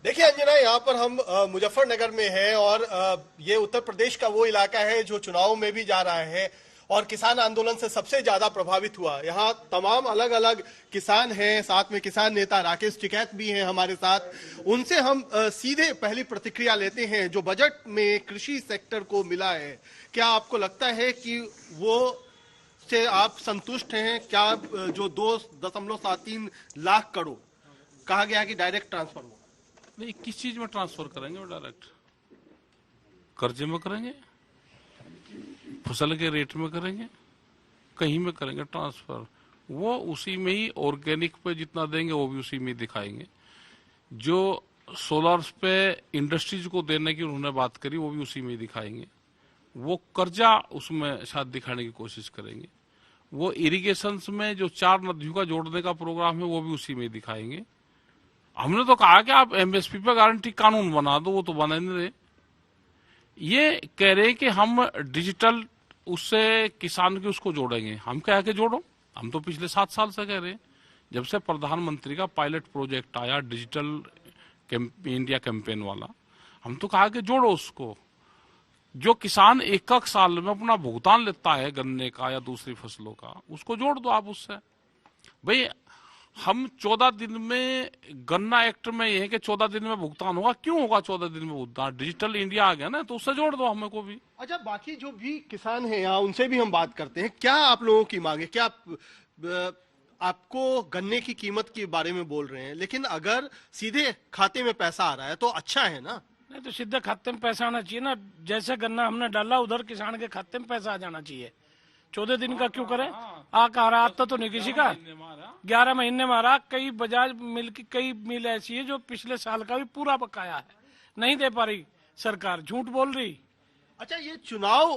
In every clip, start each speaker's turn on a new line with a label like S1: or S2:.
S1: देखिए अंजना, यहाँ पर हम मुजफ्फरनगर में हैं और ये उत्तर प्रदेश का वो इलाका है जो चुनाव में भी जा रहा है और किसान आंदोलन से सबसे ज्यादा प्रभावित हुआ। यहाँ तमाम अलग अलग किसान हैं, साथ में किसान नेता राकेश टिकैत भी हैं हमारे साथ। उनसे हम सीधे पहली प्रतिक्रिया लेते हैं जो बजट में कृषि सेक्टर को मिला है। क्या आपको लगता है कि वो से आप संतुष्ट हैं? क्या जो 2.73 लाख करोड़ कहा गया कि डायरेक्ट ट्रांसफर हो,
S2: नहीं, किस चीज में ट्रांसफर करेंगे? वो डायरेक्ट कर्जे में करेंगे, फसल के रेट में करेंगे, कहीं में करेंगे ट्रांसफर? वो उसी में ही ऑर्गेनिक पे जितना देंगे वो भी उसी में ही दिखाएंगे। जो सोलर पे इंडस्ट्रीज को देने की उन्होंने बात करी वो भी उसी में ही दिखाएंगे। वो कर्जा उसमें शायद दिखाने की कोशिश करेंगे। वो इरिगेशन में जो 4 नदियों का जोड़ने का प्रोग्राम है वो भी उसी में ही दिखाएंगे। हमने तो कहा कि आप एमएसपी पे गारंटी कानून बना दो, वो तो बना नहीं रहे। ये कह रहे हैं कि हम डिजिटल उससे किसान के उसको जोड़ेंगे। हम क्या के जोड़ो? हम तो पिछले 7 साल से कह रहे हैं, जब से प्रधानमंत्री का पायलट प्रोजेक्ट आया डिजिटल इंडिया कैंपेन वाला, हम तो कहा कि जोड़ो उसको। जो किसान एक साल में अपना भुगतान लेता है गन्ने का या दूसरी फसलों का, उसको जोड़ दो आप उससे। भाई हम 14 दिन में, गन्ना एक्ट में ये है कि 14 दिन में भुगतान होगा। क्यों होगा 14 दिन में भुगतान? डिजिटल इंडिया आ गया ना, तो उससे जोड़ दो हमें को भी।
S1: अच्छा, बाकी जो भी किसान हैं यहाँ उनसे भी हम बात करते हैं। क्या आप लोगों की मांगे? क्या आपको गन्ने की कीमत के बारे में बोल रहे हैं, लेकिन अगर सीधे खाते में पैसा आ रहा है तो अच्छा है ना?
S3: नहीं तो सीधे खाते में पैसा आना चाहिए ना। जैसे गन्ना हमने डाला उधर किसान के खाते में पैसा आ जाना चाहिए। 14 दिन का क्यों करें? आ कहा रहा आता तो नहीं किसी का। 11 महीने मारा। कई बजाज मिल की कई मिल ऐसी है जो पिछले साल का भी पूरा बकाया है, नहीं दे पा रही सरकार, झूठ बोल रही।
S1: अच्छा, ये चुनाव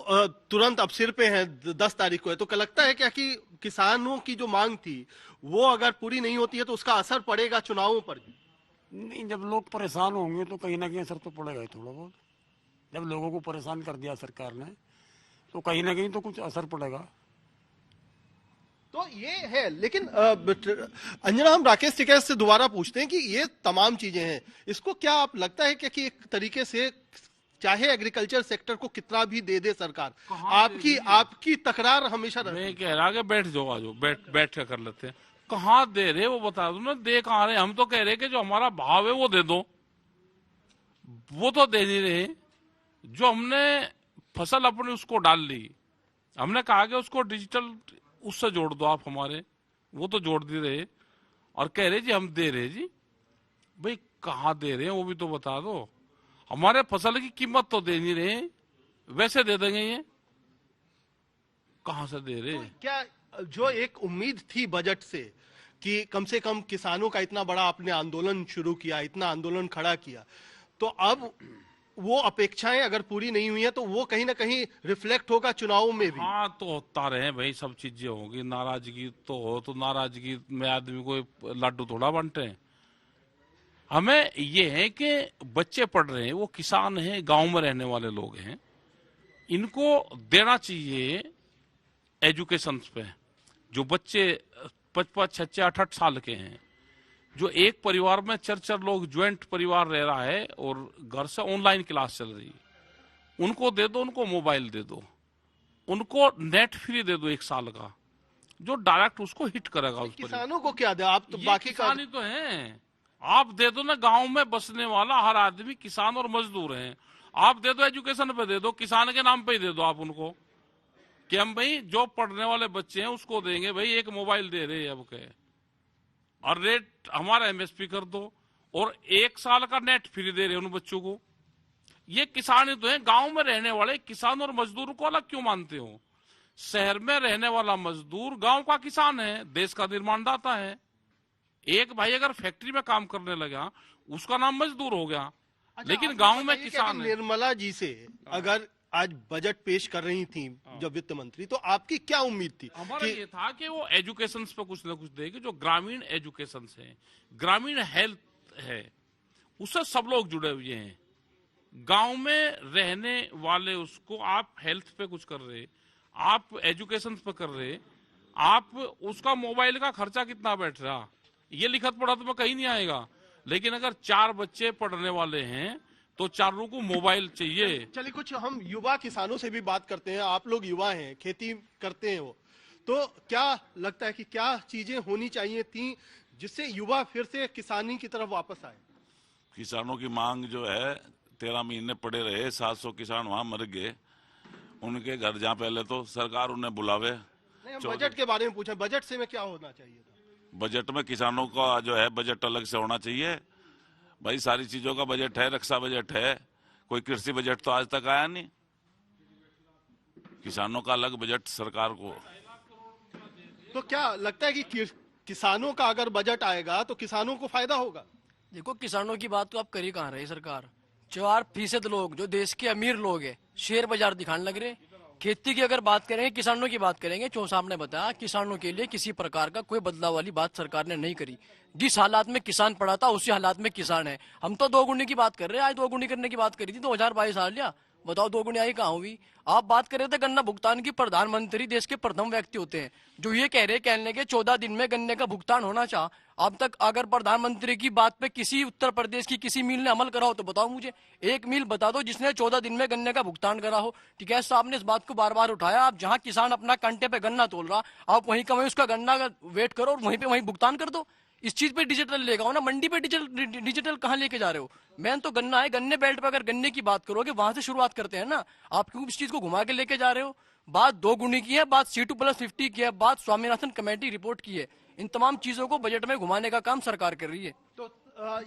S1: तुरंत अब सिर पे है, 10 तारीख को है, तो क्या लगता है क्या कि किसानों की जो मांग थी वो अगर पूरी नहीं होती है तो उसका असर पड़ेगा चुनावों पर भी?
S4: नहीं, जब लोग परेशान होंगे तो कहीं ना कहीं असर तो पड़ेगा ही थोड़ा बहुत। जब लोगों को परेशान कर दिया सरकार ने तो कहीं ना कहीं तो कुछ असर पड़ेगा।
S1: तो ये है, लेकिन अंजना, हम राकेश टिकैत से दोबारा पूछते हैं कि ये तमाम चीजें हैं, इसको क्या आप लगता है कि एक तरीके से चाहे एग्रीकल्चर सेक्टर को कितना भी दे दे सरकार, आपकी तकरार हमेशा रहती है?
S2: मैं कह रहा कि बैठ जाओ, आ जाओ, बैठ के कर लेते हैं। कहाँ दे रहे वो बता दो ना, दे कहाँ रहे? हम तो कह रहे कि जो हमारा भाव है वो दे दो, वो तो दे नहीं रहे। जो हमने फसल अपनी उसको डाल ली, हमने कहा कि उसको डिजिटल उससे जोड़ दो आप हमारे, वो तो जोड़ दे रहे और कह रहे जी हम दे रहे। जी भाई कहाँ दे रहे हैं वो भी तो बता दो। हमारे फसल की कीमत तो दे नहीं रहे, वैसे दे देंगे ये? कहाँ से दे रहे?
S1: तो क्या जो एक उम्मीद थी बजट से कि कम से कम किसानों का इतना बड़ा आपने आंदोलन शुरू किया, इतना आंदोलन खड़ा किया, तो अब वो अपेक्षाएं अगर पूरी नहीं हुई है तो वो कहीं ना कहीं रिफ्लेक्ट होगा चुनावों में भी?
S2: हाँ, तो होता रहे भाई, सब चीजें होगी। नाराजगी तो हो, तो नाराजगी में आदमी को लड्डू थोड़ा बांटते हैं। हमें ये है कि बच्चे पढ़ रहे हैं, वो किसान हैं, गांव में रहने वाले लोग हैं, इनको देना चाहिए एजुकेशन पे। जो बच्चे 55, 66, 68 साल के हैं, जो एक परिवार में 4 लोग ज्वाइंट परिवार रह रहा है और घर से ऑनलाइन क्लास चल रही है, उनको दे दो, उनको मोबाइल दे दो, उनको नेट फ्री दे दो 1 साल का, जो डायरेक्ट उसको हिट करेगा। उस
S1: किसानों को क्या दे? आप तो बाकी
S2: किसान ही तो हैं। आप दे दो ना, गांव में बसने वाला हर आदमी किसान और मजदूर हैं। आप दे दो, एजुकेशन पे दे दो, किसान के नाम पे ही दे दो आप उनको, कि हम भाई जो पढ़ने वाले बच्चे हैं उसको देंगे। भाई एक मोबाइल दे रहे हैं अब के, और रेट हमारा एमएसपी कर दो, और 1 साल का नेट फ्री दे रहे हैं उन बच्चों को। ये किसान ही तो है। गांव में रहने वाले किसान और मजदूर को अलग क्यों मानते हो? शहर में रहने वाला मजदूर गांव का किसान है, देश का निर्माणदाता है। एक भाई अगर फैक्ट्री में काम करने लगा, उसका नाम मजदूर हो गया।
S1: अच्छा,
S2: लेकिन गांव में किसान है।
S1: निर्मला जी से अगर आज बजट पेश कर रही थी जब वित्त मंत्री, तो आपकी क्या उम्मीद थी?
S2: हमारा ये था कि वो एजुकेशन पे कुछ ना कुछ देगी। जो ग्रामीण एजुकेशन है, ग्रामीण हेल्थ है, उससे सब लोग जुड़े हुए हैं। गांव में रहने वाले उसको आप हेल्थ पे कुछ कर रहे, आप एजुकेशन पे कर रहे, आप उसका मोबाइल का खर्चा कितना बैठ रहा, ये लिखत पढ़त में कहीं नहीं आएगा। लेकिन अगर 4 बच्चे पढ़ने वाले हैं तो चारों को मोबाइल चाहिए।
S1: चलिए कुछ हम युवा किसानों से भी बात करते हैं। आप लोग युवा हैं, खेती करते हैं, वो तो क्या लगता है कि क्या चीजें होनी चाहिए थी जिससे युवा फिर से किसानी की तरफ वापस आए?
S5: किसानों की मांग जो है 13 महीने पड़े रहे, 700 किसान वहां मर गए, उनके घर जहाँ पहले तो सरकार उन्हें बुलावे।
S1: नहीं, हम बजट के बारे में पूछे, बजट से में क्या होना चाहिए था?
S5: बजट में किसानों का जो है बजट अलग से होना चाहिए भाई। सारी चीजों का बजट है, रक्षा बजट है, कोई कृषि बजट तो आज तक आया नहीं। किसानों का अलग बजट सरकार को।
S1: तो क्या लगता है कि किसानों का अगर बजट आएगा तो किसानों को फायदा होगा?
S6: देखो, किसानों की बात तो आप कर ही कहाँ रहे सरकार। 4% लोग जो देश के अमीर लोग हैं शेयर बाजार दिखाने लग रहे। खेती की अगर बात करेंगे, किसानों की बात करेंगे, चौहान साहब ने बताया किसानों के लिए किसी प्रकार का कोई बदलाव वाली बात सरकार ने नहीं करी। जिस हालात में किसान पड़ा था उसी हालात में किसान है। हम तो 2 गुनी की बात कर रहे हैं, आज 2 गुनी करने की बात करी थी 2022 आ लिया, बताओ 2 गुनी आई कहाँ हुई? आप बात कर रहे थे गन्ना भुगतान की, प्रधानमंत्री देश के प्रथम व्यक्ति होते हैं जो ये कह रहे कहने के 14 दिन में गन्ने का भुगतान होना चाह। अब तक अगर प्रधानमंत्री की बात पे किसी उत्तर प्रदेश की किसी मिल ने अमल करा हो तो बताओ मुझे, एक मिल बता दो जिसने 14 दिन में गन्ने का भुगतान करा हो। ठीक है, साहब ने इस बात को बार बार उठाया। आप जहां किसान अपना कंटे पे गन्ना तोल रहा, आप वहीं का वहीं उसका गन्ना का वेट करो और वहीं पे वहीं भुगतान कर दो। इस चीज पे डिजिटल लेगा हो ना, मंडी पे डिजिटल कहाँ लेके जा रहे हो? मैन तो गन्ना है, गन्ने बेल्ट पे अगर गन्ने की बात करोगे वहां से शुरुआत करते हैं ना। आप क्यों इस चीज को घुमा के लेके जा रहे हो? बात 2 गुनी की है, बात C2+50 की है, बात स्वामीनाथन कमेटी रिपोर्ट की है। इन तमाम चीजों को बजट में घुमाने का काम सरकार कर रही है।
S1: तो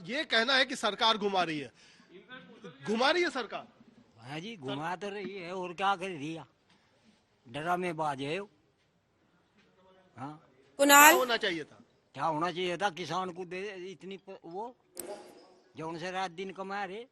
S1: ये कहना है कि सरकार घुमा रही है, सरकार।
S7: हाँ जी, घुमा तो रही है और क्या कर रही है, ड्रामेबाज है। हाँ,
S1: क्या होना चाहिए था?
S7: क्या होना चाहिए था? किसान को दे इतनी वो जो उनसे रात दिन कमा रहे।